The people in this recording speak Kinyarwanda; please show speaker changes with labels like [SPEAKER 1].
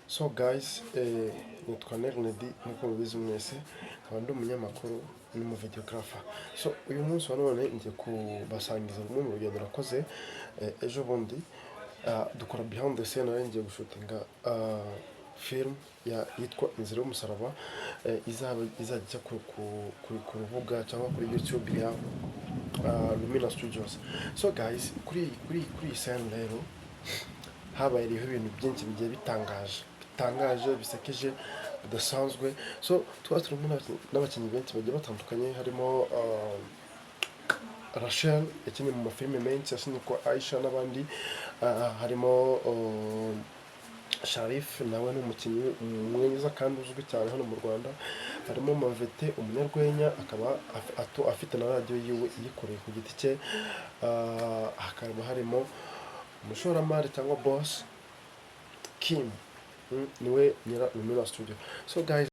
[SPEAKER 1] So guys, nitwa Nernedy nk'uko mubizi mwese, nkaba ndi umunyamakuru n'umuvideographer. So uyu munsi wa none ngiye kubasangiza rumwe mu rugendo nakoze ejo bundi, dukora behind the scene, nari ngiye gushutinga film yitwa Inzira y'Umusaraba, izajya ijya ku rubuga cyangwa kuri YouTube ya Lumina Studios. So guys, kuri iyi scene rero habayeho ibintu byinshi bigiye bitangaje bisekeje bidasanzwe. So twasturimo n'abakinnyi benshi bagiye batandukanye, harimo Rachel yakinnye mu mafilime menshi yasinye kwa Aisha n'abandi, harimo Sharif nawe ni umukinnyi mwiza kandi uzwi cyane hano mu Rwanda, harimo Mavete umunyarwenya akaba afite na radio yiwe iyikoreye ku giti cye, hakaba harimo umushoramari cyangwa boss Kim, niwe nyira Lumina Studio. So guys,